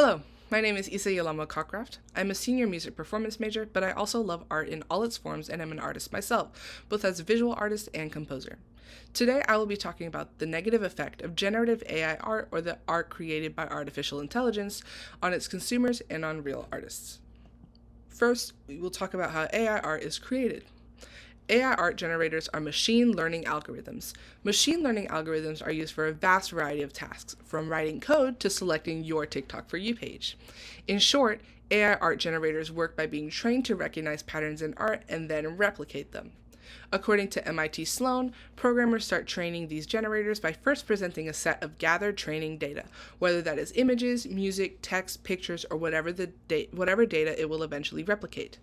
Hello, my name is Isa Yalama Cockcraft. I'm a senior music performance major, but I also love art in all its forms and am an artist myself, both as a visual artist and composer. Today I will be talking about the negative effect of generative AI art, or the art created by artificial intelligence, on its consumers and on real artists. First, we will talk about how AI art is created. AI art generators are machine learning algorithms. Machine learning algorithms are used for a vast variety of tasks, from writing code to selecting your TikTok For You page. In short, AI art generators work by being trained to recognize patterns in art and then replicate them. According to MIT Sloan, programmers start training these generators by first presenting a set of gathered training data, whether that is images, music, text, pictures, or whatever data it will eventually replicate.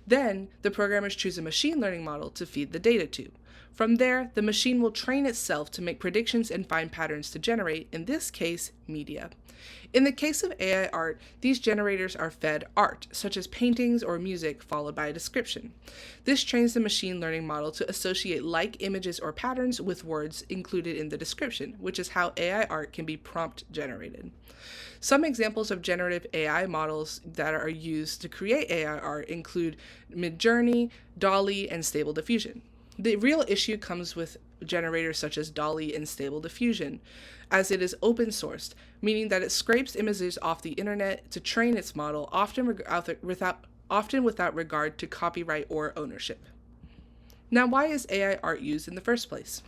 Then, the programmers choose a machine learning model to feed the data to. From there, the machine will train itself to make predictions and find patterns to generate, in this case, media. In the case of AI art, these generators are fed art, such as paintings or music, followed by a description. This trains the machine learning model to associate like images or patterns with words included in the description, which is how AI art can be prompt generated. Some examples of generative AI models that are used to create AI art include Midjourney, DALL-E, and Stable Diffusion. The real issue comes with generators such as DALL-E and Stable Diffusion, as it is open sourced, meaning that it scrapes images off the internet to train its model, often without regard to copyright or ownership. Now, why is AI art used in the first place?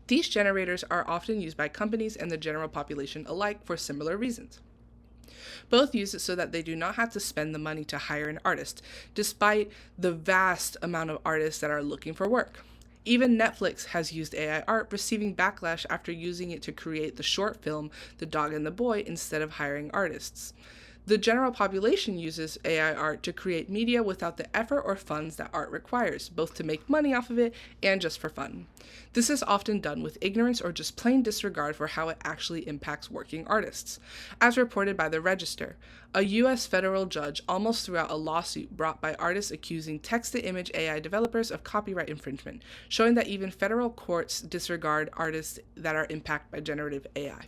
These generators are often used by companies and the general population alike for similar reasons. Both use it so that they do not have to spend the money to hire an artist, despite the vast amount of artists that are looking for work. Even Netflix has used AI art, receiving backlash after using it to create the short film The Dog and the Boy instead of hiring artists. The general population uses AI art to create media without the effort or funds that art requires, both to make money off of it and just for fun. This is often done with ignorance or just plain disregard for how it actually impacts working artists. As reported by The Register, a U.S. federal judge almost threw out a lawsuit brought by artists accusing text-to-image AI developers of copyright infringement, showing that even federal courts disregard artists that are impacted by generative AI.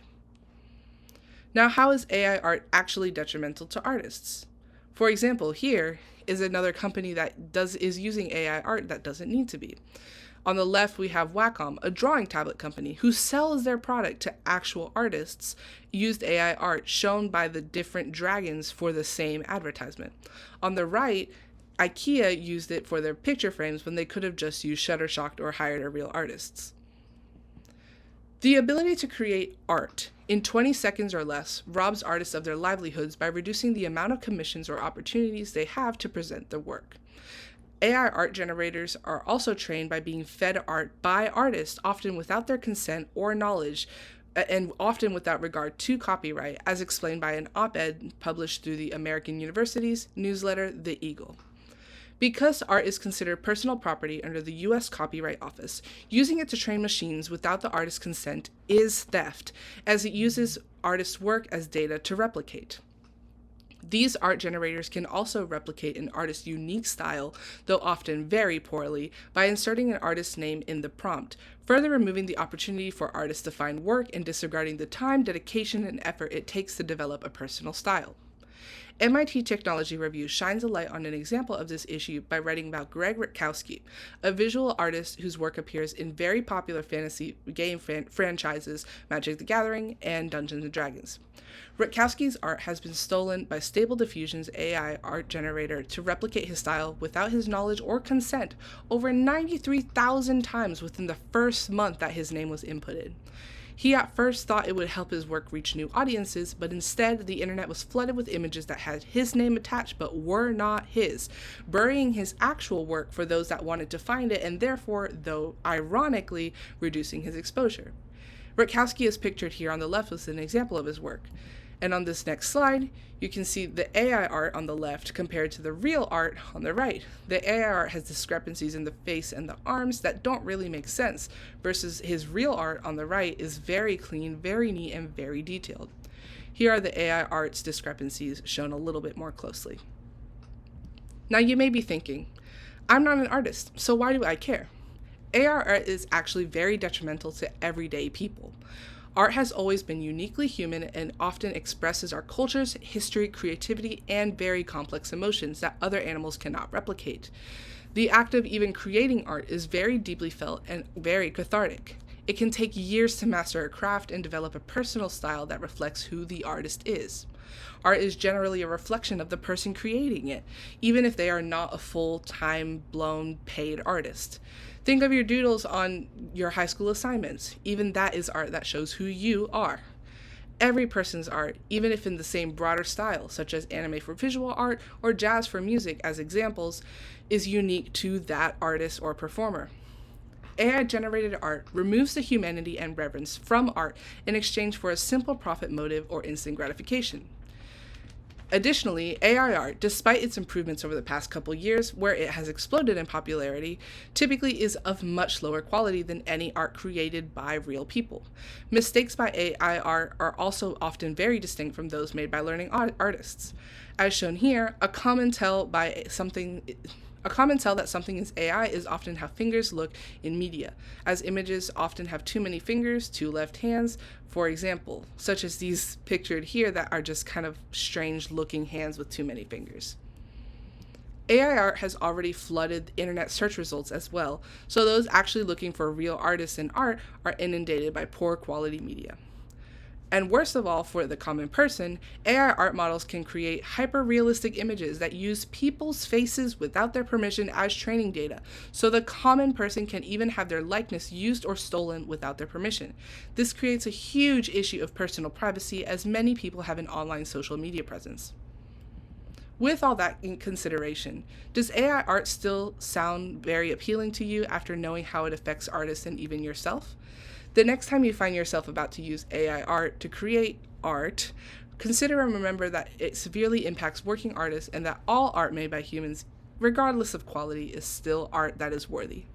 Now, how is AI art actually detrimental to artists? For example, here is another company that is using AI art that doesn't need to be. On the left, we have Wacom, a drawing tablet company who sells their product to actual artists, used AI art shown by the different dragons for the same advertisement. On the right, IKEA used it for their picture frames when they could have just used Shutterstock or hired a real artists. The ability to create art in 20 seconds or less robs artists of their livelihoods by reducing the amount of commissions or opportunities they have to present their work. AI art generators are also trained by being fed art by artists, often without their consent or knowledge, and often without regard to copyright, as explained by an op-ed published through the American University's newsletter, The Eagle. Because art is considered personal property under the U.S. Copyright Office, using it to train machines without the artist's consent is theft, as it uses artists' work as data to replicate. These art generators can also replicate an artist's unique style, though often very poorly, by inserting an artist's name in the prompt, further removing the opportunity for artists to find work and disregarding the time, dedication, and effort it takes to develop a personal style. MIT Technology Review shines a light on an example of this issue by writing about Greg Rutkowski, a visual artist whose work appears in very popular fantasy game franchises Magic the Gathering and Dungeons & Dragons. Rutkowski's art has been stolen by Stable Diffusion's AI art generator to replicate his style without his knowledge or consent over 93,000 times within the first month that his name was inputted. He at first thought it would help his work reach new audiences, but instead the internet was flooded with images that had his name attached but were not his, burying his actual work for those that wanted to find it, and therefore, though ironically, reducing his exposure. Rutkowski is pictured here on the left as an example of his work. And on this next slide, you can see the AI art on the left compared to the real art on the right. The AI art has discrepancies in the face and the arms that don't really make sense, versus his real art on the right is very clean, very neat, and very detailed. Here are the AI art's discrepancies shown a little bit more closely. Now you may be thinking, I'm not an artist, so why do I care? AI art is actually very detrimental to everyday people. Art has always been uniquely human and often expresses our cultures, history, creativity, and very complex emotions that other animals cannot replicate. The act of even creating art is very deeply felt and very cathartic. It can take years to master a craft and develop a personal style that reflects who the artist is. Art is generally a reflection of the person creating it, even if they are not a full-time, blown, paid artist. Think of your doodles on your high school assignments. Even that is art that shows who you are. Every person's art, even if in the same broader style, such as anime for visual art or jazz for music as examples, is unique to that artist or performer. AI-generated art removes the humanity and reverence from art in exchange for a simple profit motive or instant gratification. Additionally, AI art, despite its improvements over the past couple years, where it has exploded in popularity, typically is of much lower quality than any art created by real people. Mistakes by AI art are also often very distinct from those made by learning artists. As shown here, a common tell that something is AI is often how fingers look in media, as images often have too many fingers, two left hands, for example, such as these pictured here that are just kind of strange looking hands with too many fingers. AI art has already flooded internet search results as well, so those actually looking for real artists in art are inundated by poor quality media. And worst of all, for the common person, AI art models can create hyper-realistic images that use people's faces without their permission as training data, so the common person can even have their likeness used or stolen without their permission. This creates a huge issue of personal privacy, as many people have an online social media presence. With all that in consideration, does AI art still sound very appealing to you after knowing how it affects artists and even yourself? The next time you find yourself about to use AI art to create art, consider and remember that it severely impacts working artists and that all art made by humans, regardless of quality, is still art that is worthy.